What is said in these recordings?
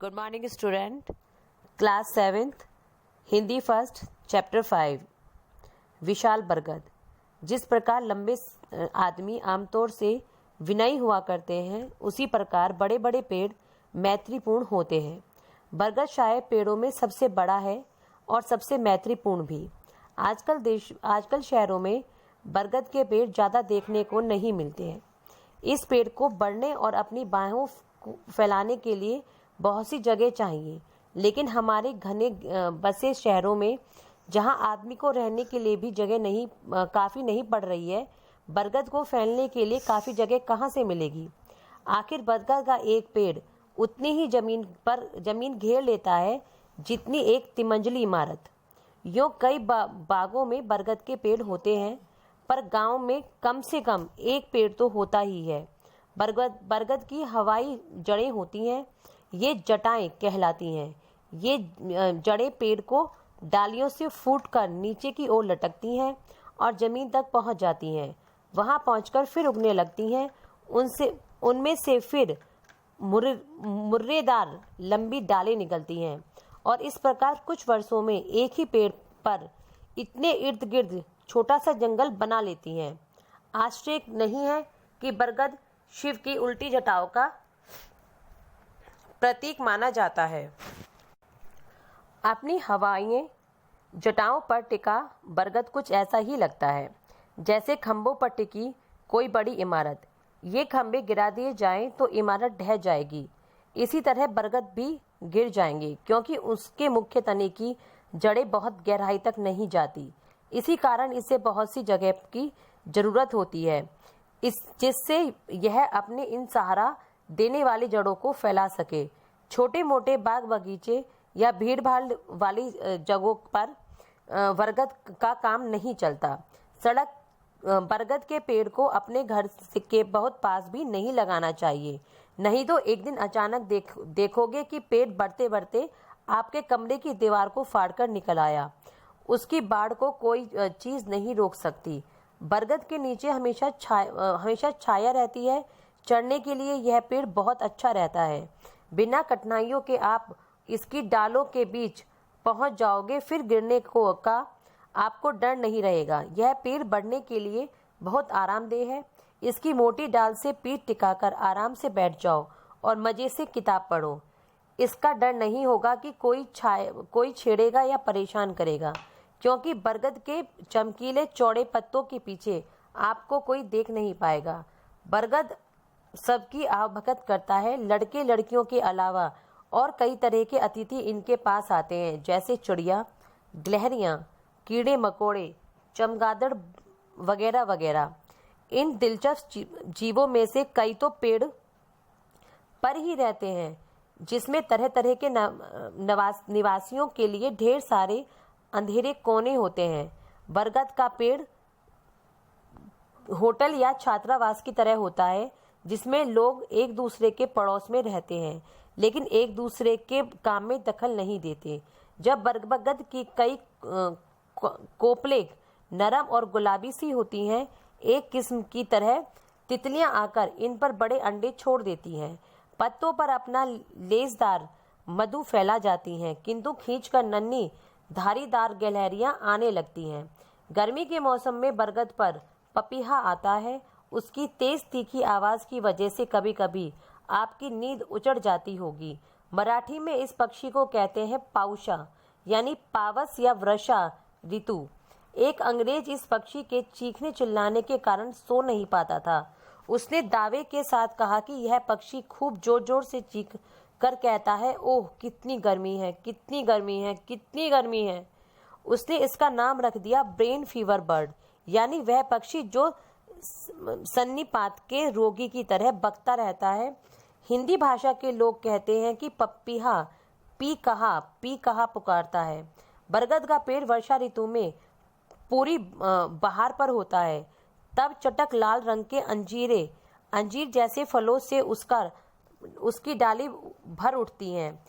Good morning student. Class 7th Hindi first chapter 5 विशाल बरगद। जिस प्रकार लंबे आदमी आमतौर से विनयी हुआ करते हैं, उसी प्रकार बड़े बड़े पेड़ मैत्रीपूर्ण होते हैं। बरगद शायद पेड़ों में सबसे बड़ा है और सबसे मैत्रीपूर्ण भी। आजकल शहरों में बरगद के पेड़ ज़्यादा देखने को नहीं मिलते हैं। इस पेड़ को बढ़ने और अपनी बाहों फैलाने के लिए बहुत सी जगह चाहिए, लेकिन हमारे घने बसे शहरों में, जहां आदमी को रहने के लिए भी जगह काफ़ी नहीं पड़ रही है, बरगद को फैलने के लिए काफ़ी जगह कहां से मिलेगी। आखिर बरगद का एक पेड़ उतनी ही जमीन घेर लेता है जितनी एक तिमंजली इमारत। यूँ कई बागों में बरगद के पेड़ होते हैं, पर गांव में कम से कम एक पेड़ तो होता ही है। बरगद की हवाई जड़ें होती हैं, ये जटाएं कहलाती हैं। ये जड़ें पेड़ को डालियों से फूटकर नीचे की ओर लटकती हैं और जमीन तक पहुंच जाती हैं। वहां पहुंचकर फिर उगने लगती हैं। उनमें से फिर मुर्रेदार लंबी डालें निकलती हैं और इस प्रकार कुछ वर्षों में एक ही पेड़ पर इतने इर्द गिर्द छोटा सा जंगल बना लेती हैं। आश्चर्य नहीं है कि बरगद शिव की उल्टी जटाओं का प्रतीक माना जाता है। अपनी हवाई जटाओं पर टिका बरगद कुछ ऐसा ही लगता है जैसे खंभों पर टिकी कोई बड़ी इमारत। ये खंभे गिरा दिए जाएं तो इमारत ढह जाएगी। इसी तरह बरगद भी गिर जाएंगे, क्योंकि उसके मुख्य तने की जड़ें बहुत गहराई तक नहीं जाती। इसी कारण इसे बहुत सी जगह की जरूरत होती है, जिससे यह अपने इन सहारा देने वाली जड़ों को फैला सके। छोटे मोटे बाग बगीचे या भीड़ भाड़ वाली जगहों पर बरगद का काम नहीं चलता। सड़क बरगद के पेड़ को अपने घर के बहुत पास भी नहीं लगाना चाहिए, नहीं तो एक दिन अचानक देखोगे कि पेड़ बढ़ते बढ़ते आपके कमरे की दीवार को फाड़कर निकल आया। उसकी बाढ़ को कोई चीज नहीं रोक सकती। बरगद के नीचे हमेशा छाया रहती है। चढ़ने के लिए यह पेड़ बहुत अच्छा रहता है। बिना कठिनाइयों के आप इसकी डालों के बीच पहुंच जाओगे, फिर गिरने का आपको डर नहीं रहेगा। यह पेड़ बढ़ने के लिए बहुत आरामदेह है। इसकी मोटी डाल से पीठ टिकाकर आराम से बैठ जाओ और मजे से किताब पढ़ो। इसका डर नहीं होगा कि कोई छेड़ेगा या परेशान करेगा, क्योंकि बरगद के चमकीले चौड़े पत्तों के पीछे आपको कोई देख नहीं पाएगा। बरगद सबकी आवभगत करता है। लड़के लड़कियों के अलावा और कई तरह के अतिथि इनके पास आते हैं, जैसे चिड़िया, गिलहरियाँ, कीड़े मकोड़े, चमगादड़ वगैरह वगैरह। इन दिलचस्प जीवों में से कई तो पेड़ पर ही रहते हैं, जिसमें तरह तरह के निवासियों के लिए ढेर सारे अंधेरे कोने होते हैं। बरगद का पेड़ होटल या छात्रावास की तरह होता है, जिसमें लोग एक दूसरे के पड़ोस में रहते हैं, लेकिन एक दूसरे के काम में दखल नहीं देते। जब बरगद की कई कोपलें नरम और गुलाबी सी होती हैं, एक किस्म की तरह तितलियां आकर इन पर बड़े अंडे छोड़ देती हैं। पत्तों पर अपना लेसदार मधु फैला जाती हैं, किंतु खींचकर नन्ही धारीदार गिलहरियां आने लगती हैं। गर्मी के मौसम में बरगद पर पपीहा आता है। उसकी तेज तीखी आवाज की वजह से कभी कभी आपकी नींद उचड़ जाती होगी। मराठी में इस पक्षी को कहते हैं पाउशा, यानी पावस या वर्षा ऋतु। एक अंग्रेज इस पक्षी के चीखने चिल्लाने के कारण सो नहीं पाता था। उसने दावे के साथ कहा कि यह पक्षी खूब जोर जोर से चीख कर कहता है, ओह कितनी गर्मी है, कितनी गर्मी है, कितनी गर्मी है। उसने इसका नाम रख दिया ब्रेन फीवर बर्ड, यानी वह पक्षी जो सन्निपात के रोगी की तरह बकता रहता है। हिंदी भाषा के लोग कहते हैं कि पपीहा पी कहा पुकारता है। बरगद का पेड़ वर्षा ऋतु में पूरी बहार पर होता है। तब चटक लाल रंग के अंजीर जैसे फलों से उसकी डाली भर उठती हैं।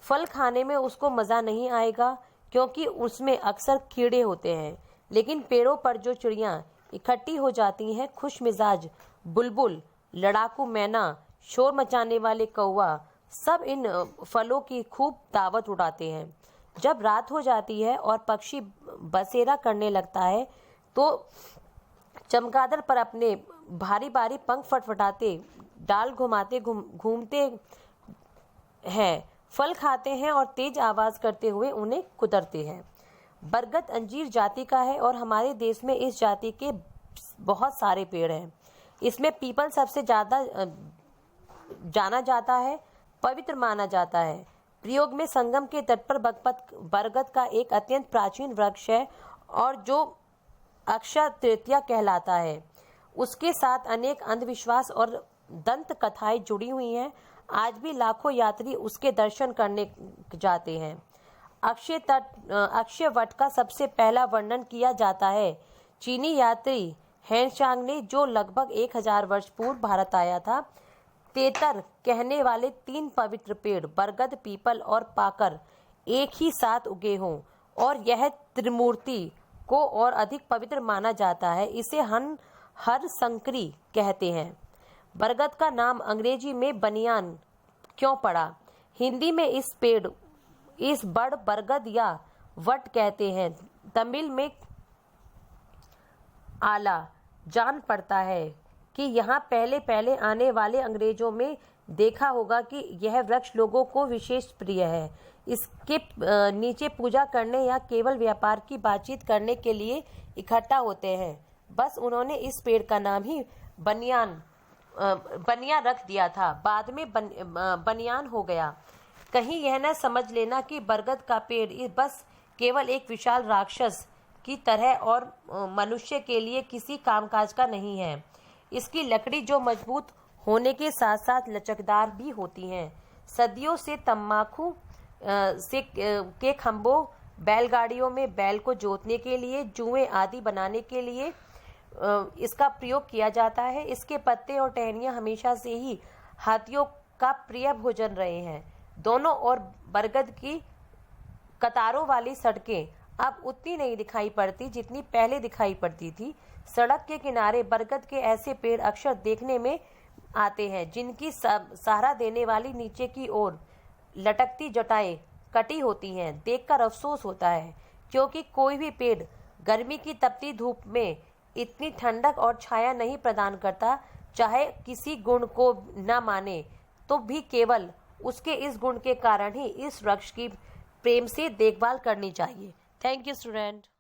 फल खाने में उसको मजा नहीं आएगा, क्योंकि उसमें अक्सर कीड़े होते हैं, लेकिन पेड़ों पर जो चिड़ियां इकट्ठी हो जाती हैं, खुश मिजाज बुलबुल, लड़ाकू मैना, शोर मचाने वाले कौवा, सब इन फलों की खूब दावत उड़ाते हैं। जब रात हो जाती है और पक्षी बसेरा करने लगता है तो चमगादड़ पर अपने भारी भारी पंख फटफटाते डाल घुमाते घूमते हैं, फल खाते हैं और तेज आवाज करते हुए उन्हें कुतरते हैं। बरगद अंजीर जाति का है और हमारे देश में इस जाति के बहुत सारे पेड़ हैं। इसमें पीपल सबसे ज़्यादा जाना जाता है, पवित्र माना जाता है। प्रयोग में संगम के तट पर बरगद का एक अत्यंत प्राचीन वृक्ष है और जो अक्षय तृतीया कहलाता है। उसके साथ अनेक अंधविश्वास और दंत कथाएं जुड़ी हुई हैं। आज भी लाखों यात्री उसके दर्शन करने जाते हैं। अक्षय वट का सबसे पहला वर्णन किया जाता है चीनी यात्री हेनशांग ने, जो लगभग 1000 वर्ष पूर्व भारत आया था। तेतर कहने वाले 3 पवित्र पेड़ बरगद, पीपल और पाकर एक ही साथ उगे हों और यह त्रिमूर्ति को और अधिक पवित्र माना जाता है। इसे हर संकरी कहते हैं। बरगद का नाम अंग्रेजी में बनियान क्यों पड़ा? हिंदी में इस बड़ बरगद या वट कहते हैं। तमिल में आला। जान पड़ता है कि यहाँ पहले आने वाले अंग्रेजों में देखा होगा कि यह वृक्ष लोगों को विशेष प्रिय है। इसके नीचे पूजा करने या केवल व्यापार की बातचीत करने के लिए इकट्ठा होते हैं। बस उन्होंने इस पेड़ का नाम ही बनिया रख दिया था, बाद में बनियान हो गया। कहीं यह न समझ लेना कि बरगद का पेड़ बस केवल एक विशाल राक्षस की तरह और मनुष्य के लिए किसी कामकाज का नहीं है। इसकी लकड़ी जो मजबूत होने के साथ साथ लचकदार भी होती हैं। सदियों से तम्बाकू के खंभों, बैलगाड़ियों में बैल को जोतने के लिए, जुएं आदि बनाने के लिए इसका प्रयोग किया जाता है। इसके पत्ते और टहनियाँ हमेशा से ही हाथियों का प्रिय भोजन रहे हैं। दोनों ओर बरगद की कतारों वाली सड़कें अब उतनी नहीं दिखाई पड़ती जितनी पहले दिखाई पड़ती थी। सड़क के किनारे बरगद के ऐसे पेड़ अक्सर देखने में आते हैं जिनकी सहारा देने वाली नीचे की ओर लटकती जटाएं कटी होती हैं। देखकर अफसोस होता है क्योंकि कोई भी पेड़ गर्मी की तपती धूप में इतनी ठंडक और छाया नहीं प्रदान करता। चाहे किसी गुण को न माने तो भी केवल उसके इस गुण के कारण ही इस वृक्ष की प्रेम से देखभाल करनी चाहिए। Thank you student.